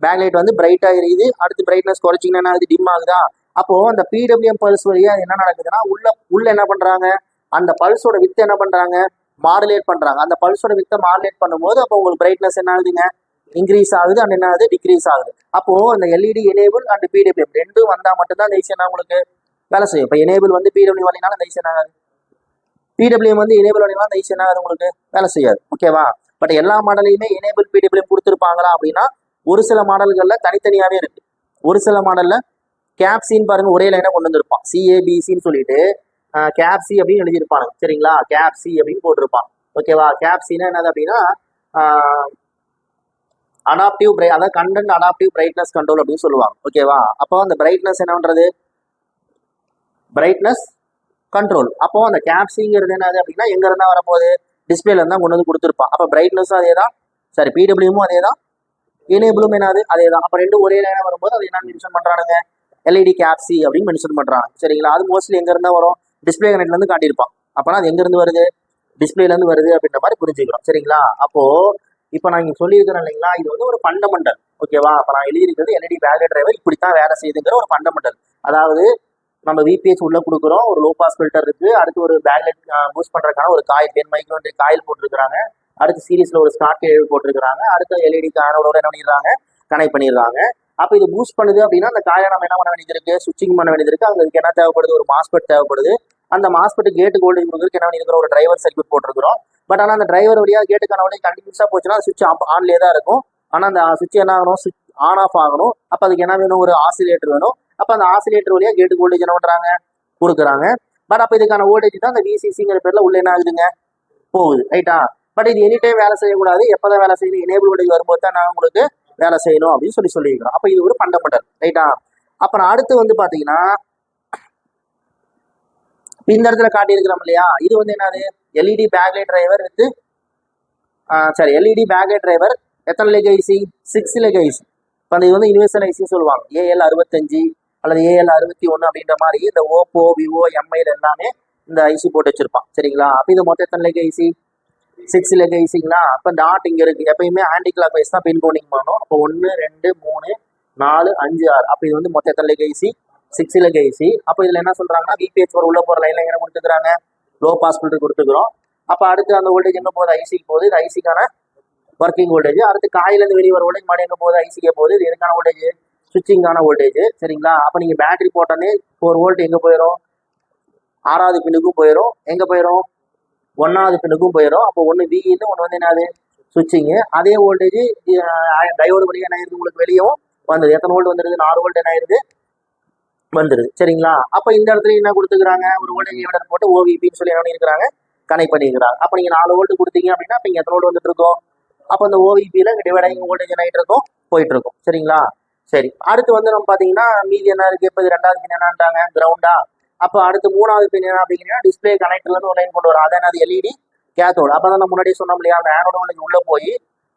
பேக் லைட் வந்து பிரைட்டாக எரியுது. அடுத்து பிரைட்னஸ் குறைச்சிங்கன்னா என்ன ஆகுது, டிம் ஆகுதா. அப்போது அந்த பிடபிள்யூஎம் பல்ஸ் வழியாக என்ன நடக்குதுன்னா உள்ள என்ன பண்ணுறாங்க, அந்த பல்ஸோட வித்து என்ன பண்ணுறாங்க, மாடுலேட் பண்ணுறாங்க. அந்த பல்ஸோட வித்தை மாடுலேட் பண்ணும்போது அப்போ உங்களுக்கு பிரைட்னஸ் என்ன ஆகுதுங்க, இன்க்ரீஸ் ஆகுது. அண்ட் என்ன ஆகுது, டிக்ரீஸ் ஆகுது. அப்போது அந்த எல்இடி எனேபிள் அண்ட் பிடபிள்யூஎம் ரெண்டும் வந்தால் மட்டும்தான் அந்த ஈஸியாக உங்களுக்கு வேலை செய்யும். இப்போ எனேபிள் வந்து பிடபிள்யூ வழினாலும் அந்த ஈஸியாக ஆகாது, பிடபிள்யூஎம் வந்து எனேபிள் வழினாலும் அந்த ஈஸியாக ஆகாது, உங்களுக்கு வேலை செய்யாது. ஓகேவா. பட் எல்லா மாடலையுமே எனேபிள் பிடபிள்யூஎம் கொடுத்துருப்பாங்களா அப்படின்னா ஒரு சில மாடல்களில் தனித்தனியாகவே இருக்கு. ஒரு சில மாடலில் கேப்சின்னு பாருங்க ஒரே லைனை கொண்டு வந்திருப்பான், சிஏபிசின்னு சொல்லிட்டு கேப்சி அப்படின்னு எழுதியிருப்பாங்க. சரிங்களா, கேப்சி அப்படின்னு போட்டிருப்பான். ஓகேவா. கேப்சின்னா என்னது அப்படின்னா அடாப்டிவ் அதாவது கண்டென்ட் அடாப்டிவ் பிரைட்னஸ் கண்ட்ரோல் அப்படின்னு சொல்லுவாங்க. ஓகேவா. அப்போ அந்த பிரைட்னஸ் என்ன பண்றது, பிரைட்னஸ் கண்ட்ரோல். அப்போ அந்த கேப்சிங்கிறது என்னது அப்படின்னா எங்க இருந்தா வரப்போகுது, டிஸ்பிளேல இருந்தா கொண்டு வந்து கொடுத்துருப்பான். அப்போ பிரைட்னஸும் அதே தான், சரி பிடபிள்யூமும் அதே தான், எனேபிளும் என்னது அதே தான். அப்போ ரெண்டு ஒரே லைனாக வரும்போது அது என்னன்னு மென்ஷன் பண்றானுங்க, எல்இடி கேப்சி அப்படின்னு மென்ஷன் பண்றாங்க. சரிங்களா. அது மோஸ்ட்லி எங்க இருந்தா வரும், டிஸ்பிளே கனெக்ட்ல இருந்து காட்டியிருப்பான். அப்போனா அது எங்க இருந்து வருது, டிஸ்பிளேல இருந்து வருது அப்படின்ற மாதிரி புரிஞ்சுக்கிறோம். சரிங்களா. அப்போ இப்போ நான் இங்கே சொல்லியிருக்கிறேன் இல்லைங்களா, இது வந்து ஒரு ஃபண்டமெண்டல். ஓகேவா. அப்போ நான் எழுதியிருக்கிறது எல்இடி பேக்லைட் டிரைவர் இப்படித்தான் வேலை செய்யுதுங்கிற ஒரு ஃபண்டமெண்டல். அதாவது நம்ம விபிஎச் உள்ள கொடுக்குறோம், ஒரு லோ பாஸ் ஃபில்டர் இருக்கு, அடுத்து ஒரு பேக்லைட் பூஸ்ட் பண்றதுக்கான ஒரு காயில் 10 மைக்ரோன்ற காயில் போட்டிருக்காங்க, அடுத்து சீரீஸ்ல ஒரு ஸ்டார்ட் கேபிள் போட்டிருக்காங்க, அடுத்து எல்இடி கேனோட என்ன பண்ணிடுறாங்க, கனெக்ட் பண்ணிடுறாங்க. அப்போ இது பூஸ்ட் பண்ணுது அப்படின்னா அந்த காயை நம்ம என்ன பண்ண வேண்டியது இருக்கு, சுவிட்சிங் பண்ண வேண்டியது இருக்கு. அங்கே என்ன தேவைப்படுது, ஒரு மாஸ்பெட் தேவைப்படுது. அந்த மாஸ்பெட் கேட்டு வோல்டேஜ் கொடுக்குறதுக்கு என்ன பண்ணிருக்கிற ஒரு டிரைவர் சர்க்யூட் போட்டிருக்கிறோம். பட் ஆனால் அந்த டிரைவர் வழியாக கேட்டுக்கான வோல்டேஜ் கண்டினியூஸாக போச்சுன்னா சுவிட்ச் ஆன்லேயே தான் இருக்கும். ஆனால் அந்த சுவிட்ச் என்ன ஆகணும், சுவிட்ச் ஆன் ஆஃப் ஆகணும். அப்போ அதுக்கு என்ன வேணும், ஒரு ஆசிலேட்டர் வேணும். அப்போ அந்த ஆசிலேட்டர் வழியாக கேட்டு வோல்டேஜ் என்ன பண்ணுறாங்க, கொடுக்குறாங்க. பட் அப்போ இதுக்கான வோல்டேஜ் தான் அந்த விசிசிங்கிற பேர்ல உள்ள என்ன ஆகுதுங்க, போகுது. ரைட்டா. பட் இது எனி டைம் வேலை செய்யக்கூடாது, எப்போதான் வேலை செய்யணும், எனேபிள் வோல்டேஜ் வரும்போது தான் நான் உங்களுக்கு வேலை செய்யணும் அப்படின்னு சொல்லியிருக்கிறோம். அப்போ இது ஒரு ஃபண்டமெண்டல். ரைட்டா. அப்புறம் அடுத்து வந்து பார்த்தீங்கன்னா இந்த இடத்துல காட்டியிருக்கிறோம் இல்லையா, இது வந்து என்னது, எல்இடி பேக்லைட் டிரைவர் வித் சரி எல்இடி பேக்லைட் டிரைவர் எத்தனை லெக் ஐசி, 6 லெக் ஐசி. இப்போ அந்த இது வந்து யூனிவர்சல் ஐசின்னு சொல்லுவாங்க, AL65 அல்லது AL61 அப்படின்ற மாதிரி இந்த ஓப்போ விவோ எம்ஐல எல்லாமே இந்த ஐசி போட்டு வச்சிருப்பான். சரிங்களா. அப்போ இது மொத்தம் எத்தனை லெக் ஐசி, 6 லெக் ஐசிங்களா. அப்போ டாட் இங்கே இருக்கு, எப்பயுமே ஆன்டி கிளாக் வைஸ் தான் பின் கவுண்டிங் பண்ணணும். அப்போ 1 2 3 4 5 6. அப்போ இது வந்து மொத்தம் எத்தனை லெக் ஐசி, 6 லெக் ஐசி. அப்போ இதில் என்ன சொல்றாங்கன்னா விபிஎச் உள்ள போகிற லைன்ல என்ன கொடுத்துக்கிறாங்க, லோ பாஸ் ஃபில்டர் கொடுத்துக்கிறோம். அப்போ அடுத்து அந்த வோல்டேஜ் எங்கே போகுது, ஐசிக்கு போகுது. இது ஐசிக்கான ஒர்க்கிங் வோல்டேஜ். அடுத்து காயிலேருந்து வெளியே வர வோல்டேஜ் மறுபடியும் எங்கே போகுது, ஐசிக்கே போகுது. இது எதுக்கான வோல்டேஜ், சுவிட்சிங்கான வோல்டேஜ். சரிங்களா. அப்போ நீங்கள் பேட்டரி போட்டோன்னே 4 வோல்ட் எங்கே போயிடும், 6வது பின்னுக்கும் போயிடும். எங்கே போயிடும், 1வது பின்னுக்கும் போயிடும். அப்போ ஒன்று விஇன்னு ஒன்று வந்து என்னது, சுவிட்சிங்கு. அதே வோல்டேஜ் டயோடு வழியாக என்ன ஆயிருது, உங்களுக்கு வெளியும் வந்தது. எத்தனை வோல்ட் வந்துடுது, 4 வோல்ட் என்ன ஆயிருது, வந்துடுது. சரிங்களா. அப்போ இந்த இடத்துல என்ன கொடுத்துக்கிறாங்க, ஒரு வோல்டேஜ் டிவைடர் போட்டு ஓவிபின்னு சொல்லி என்ன பண்ணியிருக்கிறாங்க, கனெக்ட் பண்ணிக்கிறாங்க. அப்போ நீங்கள் 4 வோல்ட் கொடுத்தீங்க அப்படின்னா இப்போ இங்கே எத்தனை வோல்ட் வந்துட்டு இருக்கோம், அப்போ அந்த ஓவிபியில் டிவைடிங் வோல்டேஜ் என்ன ஆகிட்டு இருக்கும், போயிட்டு இருக்கும். சரிங்களா. சரி. அடுத்து வந்து நம்ம பார்த்தீங்கன்னா மீதி என்ன இருக்குது, இப்போ இது 2வது பின் என்னன்ட்டாங்க, கிரவுண்டா. அப்போ அடுத்து 3வது பின் என்ன அப்படிங்கன்னா டிஸ்பிளே கனெக்டர்லேருந்து ஒரு லைன் கொண்டு வரும், அதான் அது எல்இடி கேத்தோடு. அப்போ தான் நம்ம முன்னாடியே சொன்னோம் இல்லையா, அந்த ஆனோட வோல்டேஜ் உள்ளே போய்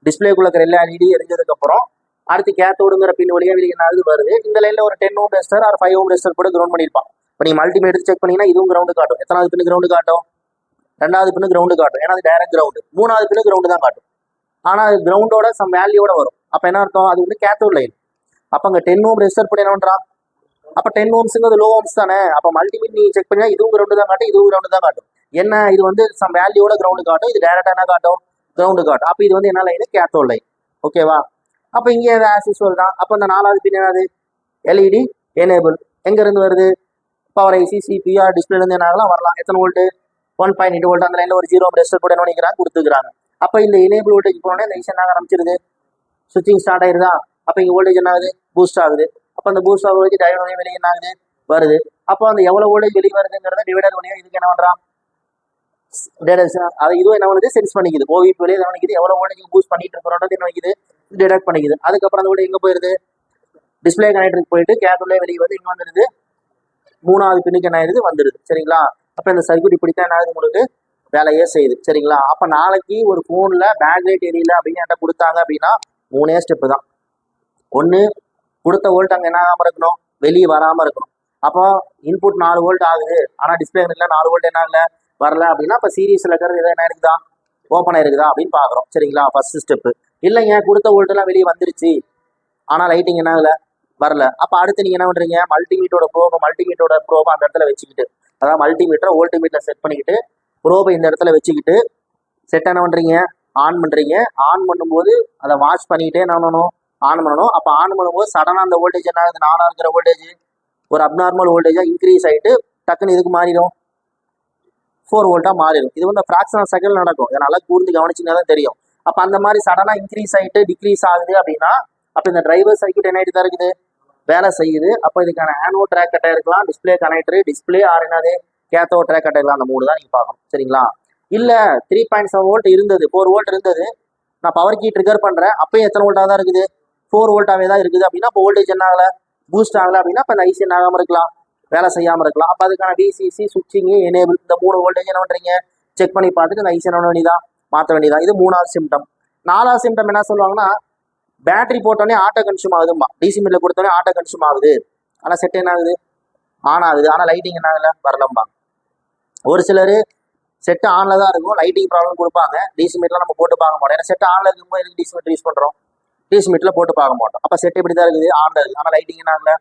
டிஸ்பிளேக்குள்ள இருக்கிற எல்லா எல்இடி எரிஞ்சதுக்கப்புறம் அடுத்து கேத்தோடுங்கிற பின் வழியாக வெளியே என்ன வருது. இந்த லைனில் ஒரு 10 ஓம் ரெசிஸ்டர் ஒரு 5 ஓம் ரெசிஸ்டர் கூட கிரவுண்ட் பண்ணியிருப்பான். இப்போ நீங்கள் மல்டிமீட்டர் எடுத்து செக் பண்ணீங்கன்னா இதுவும் கிரவுண்டு காட்டும். எத்தனாவது பின்னு கிரவுண்டு காட்டும், 2வது பின்னு கிரவுண்டு காட்டும், ஏன்னா அது டைரக்ட் கிரவுண்டு. 3வது பின்னு கிரவுண்டு தான் காட்டும், ஆனால் அது கிரவுண்டோட சம் வேல்யூவோட வரும். அப்போ என்ன அர்த்தம், அது வந்து கேத்தோட் லைன். அப்போ அங்கே 10 ஓம் ரெசிஸ்டர் கூட என்ன பண்ணுறான், அப்போ 10 ஓம்ஸுங்கிறது லோ ஓம்ஸ் தானே. அப்போ மல்டிமீட் நீங்கள் செக் பண்ணா இதுவும் கிரவுண்டு தான் காட்டும், இதுவும் கிரவுண்டு தான் காட்டும். என்ன இது வந்து சம் வேல்யூவோட கிரவுண்டு காட்டும், இது டைரக்டாக என்ன காட்டும், கிரவுண்டு காட்டும். அப்போ இது வந்து என்ன லைன், கேத்தோட் லைன். ஓகேவா. அப்போ இங்கே ஆஸ் யூஸ்வல் தான். அப்போ இந்த 4வது பின் என்னது, எல்இடி எனேபிள். எங்கேருந்து வருது, பவர் ஐசி சிபிஆர் டிஸ்பிளேலேருந்து என்ன ஆகலாம் வரலாம். எத்தனை வோல்ட்டு, 1.8 வோல்ட். அந்த லைனில் ஒரு 0 ரெசிஸ்டர் கூட என்ன பண்ணிக்கிறாங்க, கொடுத்துக்கிறாங்க. அப்போ இந்த எனேபிள் வோல்டேஜ் போனோடனே இந்த ஐசி என்ன ஆரம்பிச்சிருது, சுவிட்சிங் ஸ்டார்ட் ஆயிருதா, அப்போ இங்கே வோல்டேஜ் என்ன ஆகுது, பூஸ்ட் ஆகுது. அப்போ அந்த பூஸ்ட் ஆகுது டையோட வெளியே என்ன ஆகுது, வருது. அப்போ அந்த எவ்வளோ வோல்டேஜ் வெளியே வருதுங்கிறத டிவைடர் வழியாக இதுக்கு என்ன பண்ணுறான், அது இதுவும் என்ன பண்ணுது, சென்ஸ் பண்ணிக்குது. ஓவிபி வெளியே என்ன பண்ணிக்குது, எவ்வளோ வோல்டேஜ் பூஸ்ட் பண்ணிட்டு இருக்கிறோன்றது என்ன பண்ணிக்குது, டிடெக்ட் பண்ணிக்குது. அதுக்கப்புறம் அந்த வோல்டேஜ் எங்கே போயிருது, டிஸ்பிளே கனெக்டருக்கு போயிட்டு கேபிளே வெளியே வந்து இங்கே வந்துடுது, 3வது பின்னுக்கு என்ன ஆயிருது, வந்துடுது. சரிங்களா. அப்போ இந்த சர்க்யூட் இப்படித்தான் என்ன ஆகுது, உங்களுக்கு வேலையே செய்யுது. சரிங்களா. அப்போ நாளைக்கு ஒரு ஃபோனில் பேக்லைட் எரியல அப்படின்னு என்கிட்ட கொடுத்தாங்க அப்படின்னா 3 ஸ்டெப்பு தான். ஒன்று, கொடுத்த வோல்ட் அங்கே என்ன ஆகாமல் இருக்கணும், வெளியே வராமல் இருக்கணும். அப்போ இன்புட் 4 வோல்ட் ஆகுது, ஆனால் டிஸ்பிளே இல்லை 4 வோல்ட் என்ன இல்லை வரல அப்படின்னா இப்போ சீரீஸில் இருக்கிறது எதாவது என்ன இருக்குதா, ஓப்பன் ஆயிருக்குதா அப்படின்னு பார்க்குறோம். சரிங்களா. First step. இல்லைங்க கொடுத்த வோல்ட்டெல்லாம் வெளியே வந்துருச்சு ஆனால் லைட்டிங் என்ன ஆகலை, வரல. அப்போ அடுத்து நீங்கள் என்ன பண்ணுறீங்க, மல்டிமீட்டரோட ப்ரோபை அந்த இடத்துல வச்சுக்கிட்டு, அதாவது மல்டிமீட்டரை வோல்டிமீட்டர் செட் பண்ணிக்கிட்டு ப்ரோபை இந்த இடத்துல வச்சுக்கிட்டு செட் என்ன பண்ணுறீங்க, ஆன் பண்ணுறீங்க. ஆன் பண்ணும்போது அதை வாட்ச் பண்ணிக்கிட்டே என்ன பண்ணணும், ஆன் பண்ணணும். அப்போ ஆன் பண்ணும்போது சடனாக அந்த வோல்டேஜ் என்ன ஆகுது, 4 இருக்கிற வோல்டேஜ் ஒரு அப்நார்மல் வோல்டேஜாக இன்க்ரீஸ் ஆகிட்டு டக்குன்னு இதுக்கு மாறிடும், 4 வோல்ட்டாக மாறிடும். இது வந்து ஃப்ராக்ஷன் ஆஃப் செகண்ட் நடக்கும். இதனால் கூர்ந்து கவனிச்சிங்கன்னா தான் தெரியும். அப்போ அந்த மாதிரி சடனாக இன்க்ரீஸ் ஆகிட்டு டிக்ரீஸ் ஆகுது அப்படின்னா அப்போ இந்த டிரைவர் சர்க்யூட் என்ன ஆகிட்டு தான் இருக்குது, வேலை செய்யுது. அப்போ இதுக்கான ஆனோ ட்ராக் கட்டாக இருக்கலாம், டிஸ்பிளே கனெக்டர், டிஸ்பிளே ஆர் என்னது கேத்தோ ட்ராக் கட்டாக இருக்கலாம். அந்த 3 தான் நீங்கள் பார்க்கணும். சரிங்களா. இல்லை 3.7 வோல்ட் இருந்தது, 4 வோல்ட் இருந்தது, நான் பவர் கீ ட்ரிகர் பண்ணுறேன், அப்பயும் எத்தனை வோல்ட்டாக தான் இருக்குது, 4 வோல்ட்டாகவே தான் இருக்குது அப்படின்னா இப்போ வோல்டேஜ் என்ன ஆகலை, பூஸ்ட் ஆகலை அப்படின்னா இப்போ இந்த ஐசி என்ன ஆகாமல் இருக்கலாம், வேலை செய்யாமல் இருக்கலாம். அப்போ அதுக்கான விசிசி சுவிட்சிங் எனேபிள் இந்த 3 வோல்டேஜ் என்ன பண்ணுறீங்க, செக் பண்ணி பார்த்துட்டு இந்த ஐசி என்ன பண்ண வேண்டியதான், மாற்ற வேண்டியதான். இது 3வது சிம்டம். 4வது சிம்டம் என்ன சொல்லுவாங்கன்னா, பேட்டரி போட்டோடனே ஆட்டோ கன்சியூம் ஆகுதுமா, டிசி மீட்டர் கொடுத்தோடனே ஆட்டோ கன்சியூம் ஆகுது, ஆனால் செட் என்ன ஆகுது, ஆன் ஆகுது, ஆனால் லைட்டிங் என்ன ஆகலை, வரலம்பாங்க. ஒரு சிலர் செட்டு ஆனில் தான் இருக்கும், லைட்டிங் ப்ராப்ளம் கொடுப்பாங்க. டிசி மீட்டர்லாம் நம்ம போட்டு பார்க்க மாட்டோம், ஏன்னா செட்டு ஆனில் இருக்கும்போது எதுக்கு டிசி மீட்டர் யூஸ் பண்ணுறோம், டிசி மீட்டரில் போட்டு பார்க்க மாட்டோம். அப்போ செட் எப்படி தான் இருக்குது, ஆனில் இருக்குது, ஆனால் லைட்டிங் என்ன ஆகலை,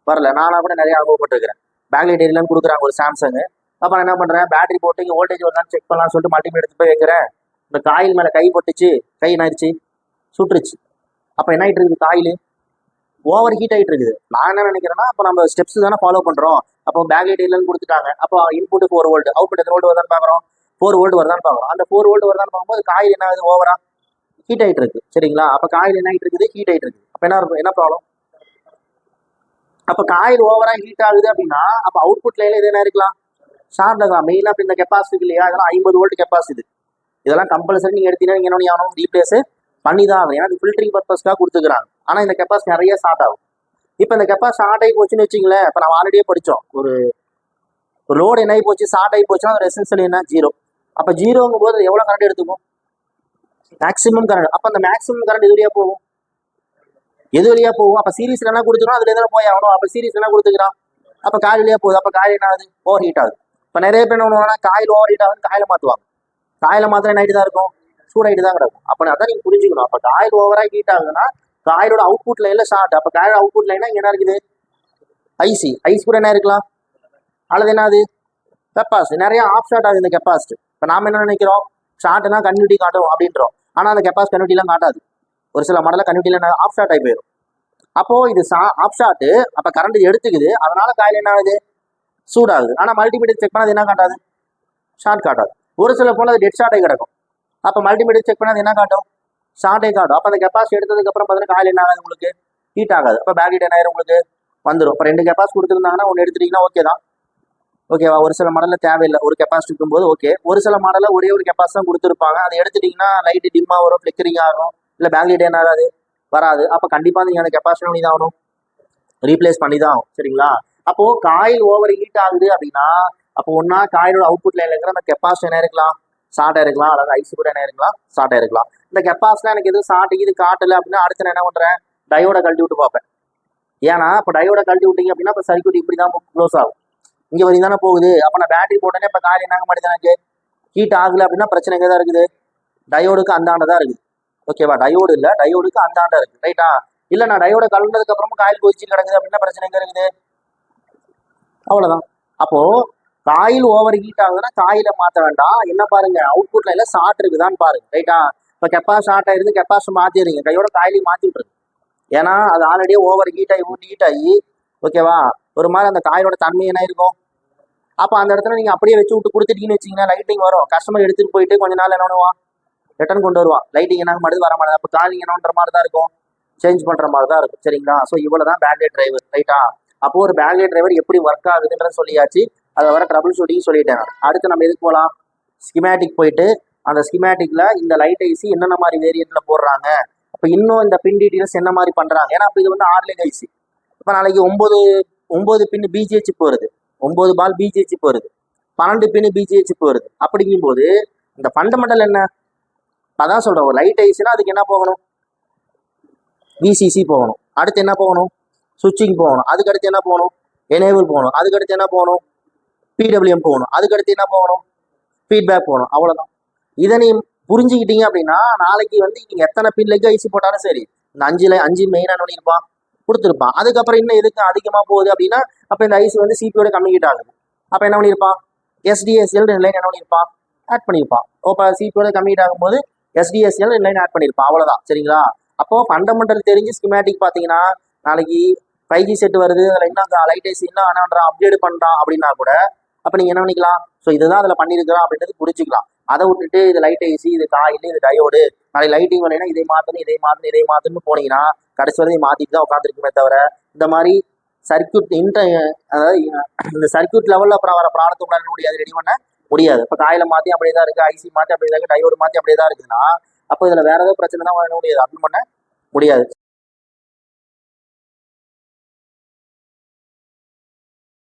வரல. நானாக கூட நிறைய அனுபவப்பட்டிருக்கிறேன். பேக்லைட் ஏரியெல்லாம் கொடுக்குறாங்க ஒரு சாம்சங். அப்போ நான் என்ன பண்ணுறேன், பேட்டரி போட்டு இங்கே வோல்டேஜ் வருதான்னு செக் பண்ணலாம்னு சொல்லிட்டு மல்டிமீட்டர் எடுத்து போய் வைக்கிறேன். இந்த காயில் மேலே கை போட்டுச்சு, கை என்ன ஆயிடுச்சு, சுட்டுருச்சு. அப்போ என்ன ஆகிட்டு இருக்குது, காயில் ஓவர் ஹீட் ஆகிட்டு இருக்குது. நான் என்ன நினைக்கிறேன்னா, அப்போ நம்ம ஸ்டெப்ஸ் தானே ஃபாலோ பண்ணுறோம். அப்போ பேக்லைட் ஏரியெல்லாம் கொடுத்துட்டாங்க. அப்போ இன்புட் 4 வோல்ட், அவுட்புட் எத்தனை வோல்ட் வருதான்னு பார்க்குறோம், 4 வோல்ட் வருதான்னு பார்க்குறோம். அந்த 4 வோல்ட் வருதான்னு பார்க்கும்போது காயில் என்ன ஆகுது, ஓவரா ஹீட் ஆகிட்டு இருக்கு. சரிங்களா. அப்போ காயில் என்ன ஆகிட்டு இருக்குது, ஹீட் ஆகிட்டு இருக்குது. அப்போ என்ன ப்ராப்ளம், அப்போ காயில் ஓவரா ஹீட் ஆகுது அப்படின்னா அப்போ அவுட்புட் லைன்ல இது என்ன இருக்கலாம், ஷார்ட் இருக்கலாம். மெயினாக இப்போ இந்த கெப்பாசிட்டி இல்லையா, இதெல்லாம் 50 வோல்ட் கெப்பாசிட்டி. இதெல்லாம் கம்பல்சரி நீங்கள் எடுத்தீங்கன்னா நீங்கள் என்ன ஆகணும், ரீப்ளேஸ் பண்ணி தான் ஆகும். ஏன்னா இது ஃபில்டரிங் பர்பஸ்க்காக கொடுத்துக்கிறாங்க. ஆனால் இந்த கெப்பாசிட்டி நிறைய ஷார்ட் ஆகும். இப்போ இந்த கெப்பாசிட்டி ஷார்ட் ஆகி போச்சுன்னு வச்சிங்களேன், இப்போ நம்ம ஆல்ரெடியே படித்தோம், ஒரு லோடு என்ன ஆகி போச்சு, ஷார்ட் ஆகி போச்சுன்னா அது ரெசிஸ்டன்ஸ் என்ன 0. அப்போ 0ங்கும் போது எவ்வளோ கரண்ட் எடுத்துக்கும், மேக்ஸிமம் கரண்ட். அப்போ அந்த மேக்ஸிமம் கரண்ட் எது வழியாக போகும், எது வழியாக போகும். அப்போ சீரீஸ்ல என்ன கொடுத்துக்கிறோம், அதுல எதாவது போய் ஆகணும். அப்போ சீரீஸ்ல என்ன கொடுத்துக்கிறான், அப்போ காயில் வழியாக போகுது. அப்போ காயில் என்ன ஆகுது, ஓவர் ஹீட் ஆகுது. இப்போ நிறைய பேர் என்ன பண்ணுவாங்கன்னா, காயில் ஓவர் ஹீட் ஆகுதுன்னு காயில மாற்றுவாங்க. காயில மாத்திரம் நைட்டு தான் இருக்கும், சூடாயிட்டு தான் கிடக்கும். அப்போ அதான் நீங்கள் புரிஞ்சுக்கணும். அப்போ காயில் ஓவராக ஹீட் ஆகுதுன்னா காயிலோட அவுட்புட் லைன்ல ஷார்ட். அப்போ காயோட அவுட்புட் லைனா இங்கே என்ன இருக்குது, ஐஸ் கூட என்ன இருக்கலாம், அல்லது என்னது கெப்பாசிட்டி. நிறைய ஆஃப் ஷார்ட் ஆகுது இந்த கெப்பாசிட்டி. இப்போ நாம என்ன நினைக்கிறோம், ஷார்ட்னா கன்யூட்டி காட்டும் அப்படின்றோம். ஆனால் அந்த கெப்பாசிட்டி கன்யூட்டிலாம் காட்டாது. ஒரு சில மாடலில் கன்யூட்டியில் ஆஃப் ஷார்ட் ஆகி போயிடும். அப்போ இது ஆஃப் ஷார்ட், அப்போ கரண்ட் எடுத்துக்குது, அதனால காயில் என்ன ஆகுது, சூடாகுது. ஆனால் மல்டிமீட்டர் செக் பண்ணாது என்ன காட்டாது, ஷார்ட் காட்டாது. ஒரு சில போல அது டெட் ஷார்ட் ஆகி கிடக்கும். அப்போ மல்டிமீட்டர் செக் பண்ணாது என்ன காட்டும், ஷார்ட் ஆகி காட்டும். அப்போ அந்த கெப்பாசிட்டி எடுத்ததுக்கப்புறம் பார்த்தீங்கன்னா காயில் என்ன ஆகாது, உங்களுக்கு ஹீட் ஆகாது. அப்போ பேக் என்ன ஆயிரும், உங்களுக்கு வந்துடும். இப்போ 2 கெப்பாசிட்டி கொடுத்துருந்தாங்கன்னா ஒன்று எடுத்துட்டீங்கன்னா ஓகே தான், ஓகேவா. ஒரு சில மாடலில் தேவையில்லை, ஒரு கெப்பாசிட்டி இருக்கும்போது ஓகே. ஒரு சில மாடலில் ஒரே ஒரு கெப்பாசிட்டி தான் கொடுத்துருப்பாங்க, அதை எடுத்துட்டீங்கன்னா லைட்டு டிம்மாக வரும், ஃப்ளிக்கரிங் ஆகும், இல்லை பேக்லைட் என்ன ஆகாது, வராது. அப்போ கண்டிப்பாக நீங்கள் அந்த கெப்பாசிட்டி பண்ணி தான் ஆகணும், ரீப்ளேஸ் பண்ணி தான் ஆகும். சரிங்களா. அப்போ காயில் ஓவர் ஹீட் ஆகுது அப்படின்னா அப்போ ஒன்னா காயிலோட அவுட்புட் லைன்ல இருக்கிற அந்த கெப்பாசிட்டி என்ன இருக்கலாம், ஷார்ட் ஆயிருக்கலாம், அல்லது ஐசி கூட என்ன இருக்கலாம், ஷார்ட் ஆயிருக்கலாம். இந்த கெப்பாசிட்டி எனக்கு எதுவும் ஷார்ட் இது காட்டல அப்படின்னா அடுத்து நான் என்ன பண்றேன், டயோட கழட்டி விட்டு பார்ப்பேன். ஏன்னா இப்போ டயோட கழட்டி விட்டீங்க அப்படின்னா இப்போ சர்க்யூட் இப்படி தான் க்ளோஸ் ஆகும், இங்கே வரையும் தானே போகுது. அப்போ நான் பேட்டரி போட்டேனே இப்போ காயில் என்ன மாட்டேது, எனக்கு ஹீட் ஆகல அப்படின்னா பிரச்சனை எங்கே தான் இருக்குது, டயோடுக்கு அந்தாண்ட தான் இருக்குது. ஓகேவா. டயோடு இல்லை, டயோடுக்கு அந்தாண்ட இருக்கு. ரைட்டா. இல்லை நான் டயோட கலந்ததுக்கு அப்புறமா காயில் கொதிச்சு கிடக்குது அப்படின்னா பிரச்சனை எங்கே இருக்குது, அவ்வளோதான். அப்போ காயில் ஓவர் ஹீட் ஆகுதுன்னா காயில மாற்ற வேண்டாம். என்ன பாருங்க, அவுட்புட் லைன்ல ஷார்ட் இருக்குதான்னு பாருங்க. ரைட்டா. இப்போ கெப்பாசிட்டி ஷார்ட் ஆயிருந்து கெப்பாசிட்டி மாற்றிடுறீங்க, கையோட காயிலையும் மாற்றி விட்டுருங்க. ஏன்னா அது ஆல்ரெடியே ஓவர் ஹீட் ஆகி ஓகேவா, ஒரு மாதிரி அந்த காயோட தன்மை என்ன இருக்கும். அப்போ அந்த இடத்துல நீங்கள் அப்படியே வச்சு விட்டு கொடுத்துட்டீங்கன்னு வச்சிங்கன்னா லைட்டிங் வரும். கஸ்டமர் எடுத்துகிட்டு போயிட்டு கொஞ்ச நாள் என்ன பண்ணுவான், ரிட்டர்ன் கொண்டு வருவான். லைட்டிங் என்ன மாட்டுது வர மாட்டேது. அப்போ காலிங் என்னன்ற மாதிரி தான் இருக்கும், சேஞ்ச் பண்ணுற மாதிரி தான் இருக்கும். சரிங்களா? ஸோ இவ்வளோ தான் பேக்லைட் டிரைவர். ரைட்டா? அப்போ ஒரு பேக்லைட் டிரைவர் எப்படி ஒர்க் ஆகுதுன்றது சொல்லியாச்சு. அதை வர ட்ரபிள் ஷூட்டிங் சொல்லிட்டேன். அடுத்து நம்ம எதுக்கு போகலாம்? ஸ்கிமேட்டிக் போயிட்டு அந்த ஸ்கிமேட்டிக்ல இந்த லைட் ஐசி என்னென்ன மாதிரி வேரியண்ட்ல போடுறாங்க, இப்போ இன்னும் இந்த பின் டீட்டெயில்ஸ் என்ன மாதிரி பண்றாங்க. ஏன்னா இப்போ இது வந்து 6 leg ஐசி. இப்போ நாளைக்கு 9 பின் பிஜிஹெச் வருது, 9 பால் பிஜிஹெச் வருது, 12 பின் பிஜிஹெச் வருது. அப்படிங்கும்போது இந்த ஃபண்டமெண்டல் என்ன? அதான் சொல்றேன், ஒரு லைட் ஐசினா அதுக்கு என்ன போகணும்? விசிசி போகணும். அடுத்து என்ன போகணும்? சுவிட்சிங் போகணும். அதுக்கடுத்து என்ன போகணும்? எனேபிள் போகணும். அதுக்கடுத்து என்ன போகணும்? பிடபிள்யூஎம் போகணும். அதுக்கடுத்து என்ன போகணும்? ஃபீட்பேக் போகணும். அவ்வளோதான். இதை நீ புரிஞ்சுக்கிட்டீங்க அப்படின்னா நாளைக்கு வந்து நீங்கள் எத்தனை பின் லெக் ஐசி போட்டாலும் சரி, இந்த 5 மெயினாக பண்ணியிருப்பான், கொடுத்துருப்பான். அதுக்கப்புறம் இன்னும் எதுக்கு அதிகமாக போகுது அப்படின்னா, அப்போ இந்த ஐசி வந்து சிபியோட கம்யூனிகேட் ஆகுது. அப்போ என்ன பண்ணியிருப்பான்? எஸ்டிஎஸ்எல் 2 லைன் என்ன பண்ணியிருப்பான்? ஆட் பண்ணியிருப்பான். இப்போ சிபியோட கம்யூனிகேட் ஆகும்போது எஸ்டிஎஸ்எல் 2 லைன் ஆட் பண்ணியிருப்பான். அவ்வளோதான். சரிங்களா? அப்போ ஃபண்டமெண்டல் தெரிஞ்சு ஸ்கிமேட்டிக் பார்த்தீங்கன்னா நாளைக்கு 5G செட் வருது, அதில் இன்னும் லைட் ஐசி இன்னும் என்னன்றான் அப்டேட் பண்ணுறான் அப்படின்னா கூட அப்போ நீங்கள் என்ன பண்ணிக்கலாம்? ஸோ இதுதான் அதில் பண்ணியிருக்கிறோம் அப்படின்றது புரிஞ்சுக்கலாம். அதை விட்டுட்டு இது லைட் ஐசி, இது காயில், இது டயோடு, நாளைக்கு லைட்டிங் வேலைன்னா இதை மாற்றணும் போனீங்கன்னா கடைசி வரை மாற்றிட்டு தான் உட்காந்துருக்குமே தவிர இந்த மாதிரி சர்க்கியூட் அதாவது இந்த சர்க்கியூட் லெவலில் அப்புறம் வர ப்ராப்ளத்தை உங்களால் முடியாது, ரெடி பண்ண முடியாது. இப்போ காயில மாற்றி அப்படியே தான் இருக்குது, ஐசி மாற்றி அப்படியே தான் இருக்குது, டயோடு மாற்றி அப்படியே தான் இருக்குதுன்னா அப்போ இதில் வேற ஏதாவது பிரச்சனை தான் பண்ண முடியாது, அட்டன் பண்ண முடியாது.